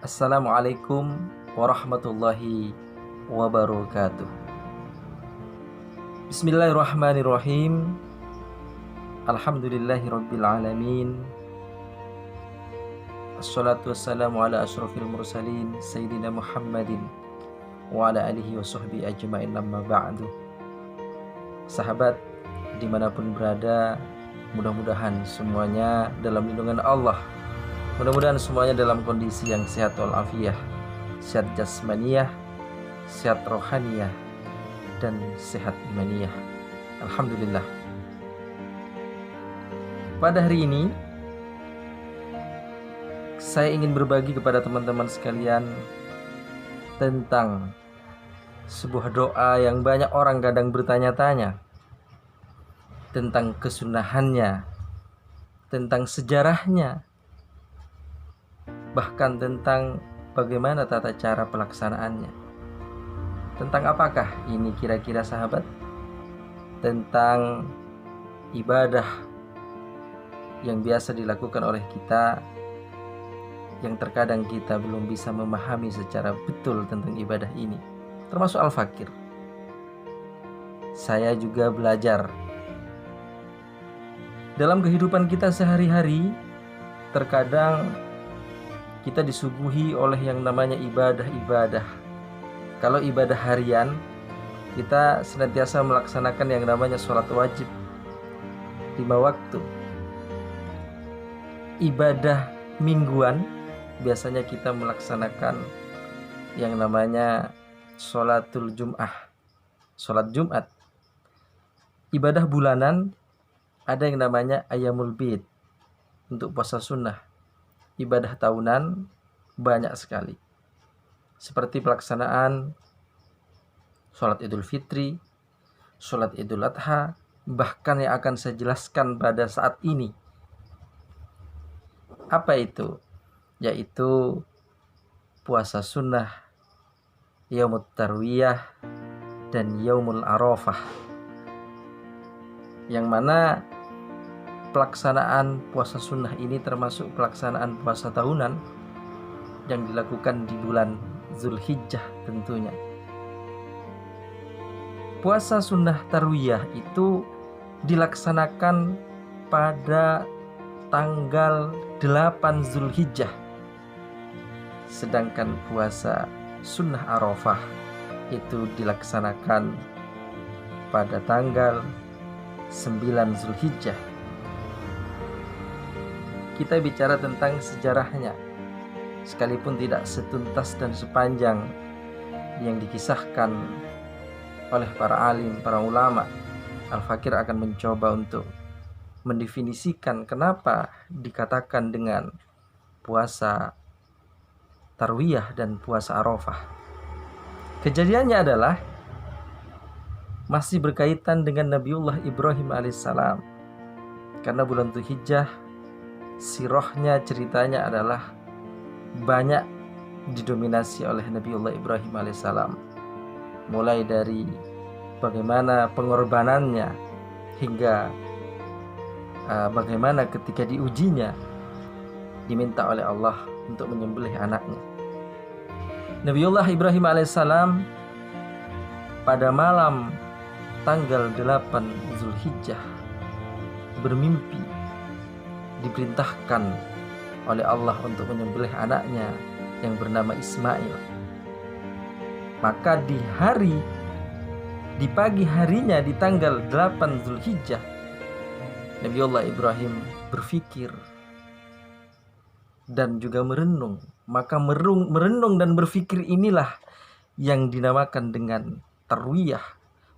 Assalamualaikum warahmatullahi wabarakatuh. Bismillahirrahmanirrahim. Alhamdulillahirabbil alamin. Assalatu wassalamu ala asyrafil mursalin Sayyidina Muhammadin wa ala alihi wa sahbihi ajma'in, amma ba'du. Sahabat dimanapun berada, mudah-mudahan semuanya dalam lindungan Allah. Mudah-mudahan semuanya dalam kondisi yang sehat walafiat, sehat jasmaniyah, sehat rohaniyah, dan sehat imaniyah. Alhamdulillah. Pada hari ini saya ingin berbagi kepada teman-teman sekalian tentang sebuah doa yang banyak orang kadang bertanya-tanya tentang kesunahannya, tentang sejarahnya, bahkan tentang bagaimana tata cara pelaksanaannya. Tentang apakah ini kira-kira sahabat? Tentang ibadah yang biasa dilakukan oleh kita, yang terkadang kita belum bisa memahami secara betul tentang ibadah ini, termasuk al-fakir. Saya juga belajar. Dalam kehidupan kita sehari-hari, terkadang kita disuguhi oleh yang namanya ibadah-ibadah. Kalau ibadah harian, kita senantiasa melaksanakan yang namanya sholat wajib 5 waktu. Ibadah mingguan, biasanya kita melaksanakan yang namanya sholatul jum'ah, sholat Jumat. Ibadah bulanan, ada yang namanya ayyamul bid, untuk puasa sunnah. Ibadah tahunan banyak sekali, seperti pelaksanaan sholat Idul Fitri, sholat Idul Adha, bahkan yang akan saya jelaskan pada saat ini. Apa itu? Yaitu puasa sunnah, Yaumut Tarwiyah, dan Yaumul Arafah, yang mana pelaksanaan puasa sunnah ini termasuk pelaksanaan puasa tahunan yang dilakukan di bulan Zulhijjah tentunya. Puasa sunnah tarwiyah itu dilaksanakan pada tanggal 8 Zulhijjah. Sedangkan puasa sunnah Arafah itu dilaksanakan pada tanggal 9 Zulhijjah. Kita bicara tentang sejarahnya, sekalipun tidak setuntas dan sepanjang yang dikisahkan oleh para alim, para ulama. Al-Fakir akan mencoba untuk mendefinisikan kenapa dikatakan dengan puasa tarwiyah dan puasa Arafah. Kejadiannya adalah masih berkaitan dengan Nabiullah Ibrahim alaihissalam, karena bulan Dzulhijjah sirahnya, ceritanya adalah banyak didominasi oleh Nabiullah Ibrahim alaihissalam, mulai dari bagaimana pengorbanannya hingga bagaimana ketika diujinya diminta oleh Allah untuk menyembelih anaknya. Nabiullah Ibrahim alaihissalam pada malam tanggal 8 Zulhijjah bermimpi, diperintahkan oleh Allah untuk menyembelih anaknya yang bernama Ismail. Maka di pagi harinya, di tanggal 8 Zulhijjah, Nabiullah Ibrahim berfikir dan juga merenung. Maka merenung dan berfikir inilah yang dinamakan dengan tarwiyah,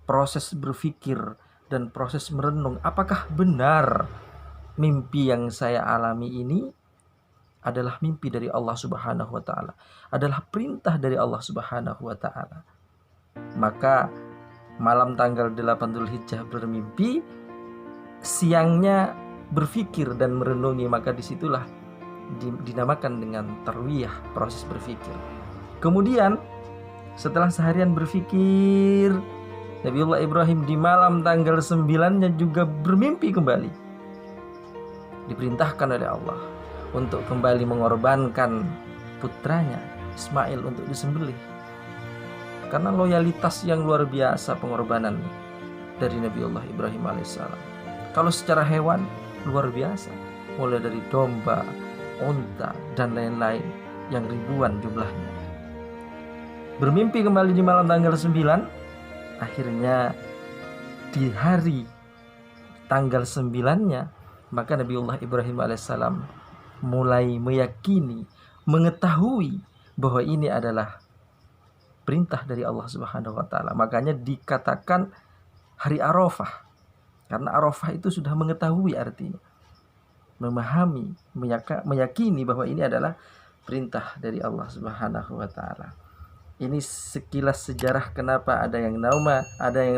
proses berfikir dan proses merenung. Apakah benar mimpi yang saya alami ini adalah mimpi dari Allah Subhanahu wa taala, adalah perintah dari Allah Subhanahu wa taala? Maka malam tanggal 8 Dzulhijjah bermimpi, siangnya berfikir dan merenungi, maka disitulah dinamakan dengan tarwiyah, proses berfikir. Kemudian setelah seharian berfikir, Nabiullah Ibrahim di malam tanggal 9-nya juga bermimpi kembali. Diperintahkan oleh Allah untuk kembali mengorbankan putranya Ismail untuk disembelih. Karena loyalitas yang luar biasa pengorbanan dari Nabiullah Ibrahim alaihissalam. Kalau secara hewan luar biasa, mulai dari domba, unta, dan lain-lain yang ribuan jumlahnya. Bermimpi kembali di malam tanggal 9, akhirnya di hari tanggal 9-nya, maka Nabiullah Ibrahim alaihissalam mulai meyakini, mengetahui bahwa ini adalah perintah dari Allah Subhanahu wa taala. Makanya dikatakan hari Arafah. Karena Arafah itu sudah mengetahui artinya. Memahami, meyakini bahwa ini adalah perintah dari Allah Subhanahu wa taala. Ini sekilas sejarah kenapa ada yang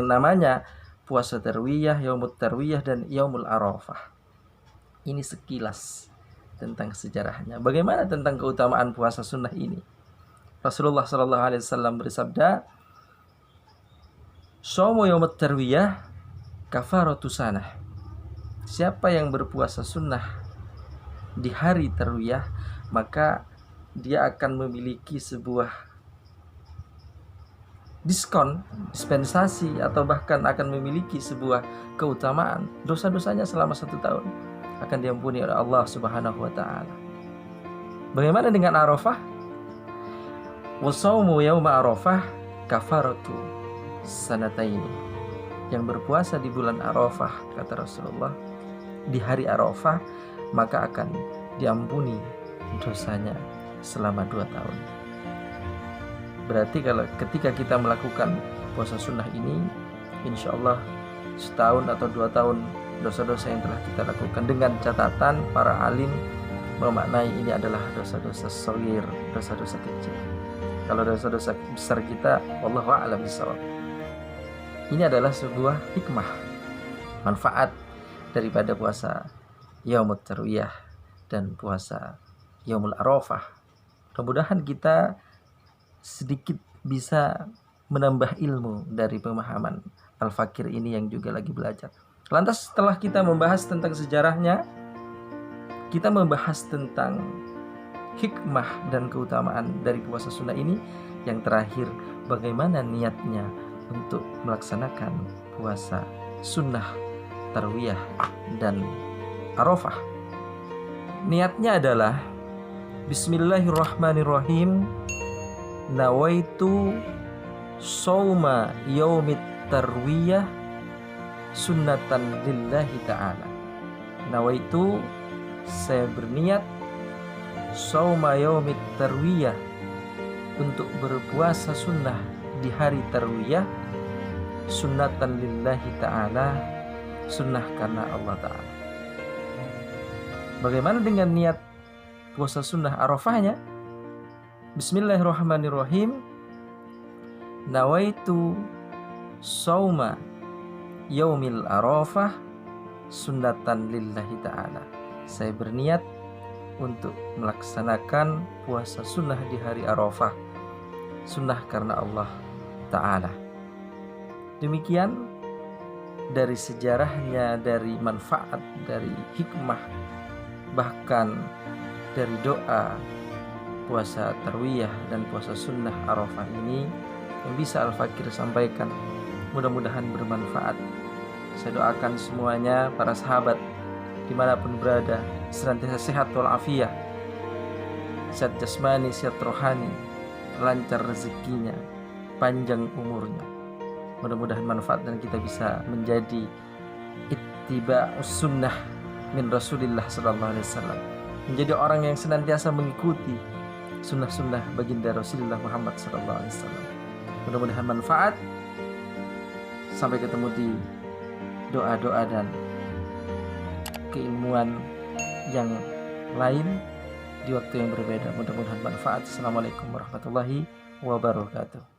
namanya puasa tarwiyah, yaumut tarwiyah, dan yaumul Arafah. Ini sekilas tentang sejarahnya. Bagaimana tentang keutamaan puasa sunnah ini? Rasulullah SAW bersabda, "Shaumu yaumut tarwiyah kafaratu sanah." Siapa yang berpuasa sunnah di hari tarwiyah, maka dia akan memiliki sebuah dispensasi, atau bahkan akan memiliki sebuah keutamaan. Dosa-dosanya selama 1 tahun akan diampuni oleh Allah Subhanahu wa taala. Bagaimana dengan Arafah? Wasaumu yauma Arafah kafaratu sanataini. Yang berpuasa di bulan Arafah, kata Rasulullah, di hari Arafah, maka akan diampuni dosanya selama 2 tahun. Berarti ketika kita melakukan puasa sunnah ini, insya Allah setahun atau 2 tahun dosa-dosa yang telah kita lakukan, dengan catatan para alim memaknai ini adalah dosa-dosa shaghir, dosa-dosa kecil. Kalau dosa-dosa besar kita, wallahu a'lam bishawab. Ini adalah sebuah hikmah, manfaat daripada puasa yaumut tarwiyah dan puasa yaumul Arafah. Mudah-mudahan kita sedikit bisa menambah ilmu dari pemahaman Al-Fakir ini yang juga lagi belajar. Lantas setelah kita membahas tentang sejarahnya, kita membahas tentang hikmah dan keutamaan dari puasa sunnah ini. Yang terakhir, bagaimana niatnya untuk melaksanakan puasa sunnah tarwiyah dan Arafah. Niatnya adalah Bismillahirrahmanirrahim, nawaitu shauma yaumit tarwiyah sunnatan lillahi ta'ala. Nawaitu, saya berniat, shauma yaumit tarwiyah, untuk berpuasa sunnah di hari tarwiyah, sunnatan lillahi ta'ala, sunnah karena Allah ta'ala. Bagaimana dengan niat puasa sunnah Arafahnya? Bismillahirrahmanirrahim, nawaitu shauma yaumil Arafah sunnatan lillahi ta'ala. Saya berniat untuk melaksanakan puasa sunnah di hari Arafah, sunnah karena Allah Ta'ala. Demikian dari sejarahnya, dari manfaat, dari hikmah, bahkan dari doa puasa tarwiyah dan puasa sunnah Arafah ini yang bisa Al-Fakir sampaikan. Mudah-mudahan bermanfaat. Saya doakan semuanya, para sahabat dimanapun berada, senantiasa sehat walafiat, sehat jasmani, sehat rohani, lancar rezekinya, panjang umurnya. Mudah-mudahan manfaat dan kita bisa menjadi ittiba'us sunnah min Rasulillah sallallahu alaihi wasallam, menjadi orang yang senantiasa mengikuti sunnah-sunnah baginda Rasulullah Muhammad sallallahu alaihi wasallam. Mudah-mudahan manfaat. Sampai ketemu di doa-doa dan keilmuan yang lain di waktu yang berbeda. Mudah-mudahan manfaat. Assalamualaikum warahmatullahi wabarakatuh.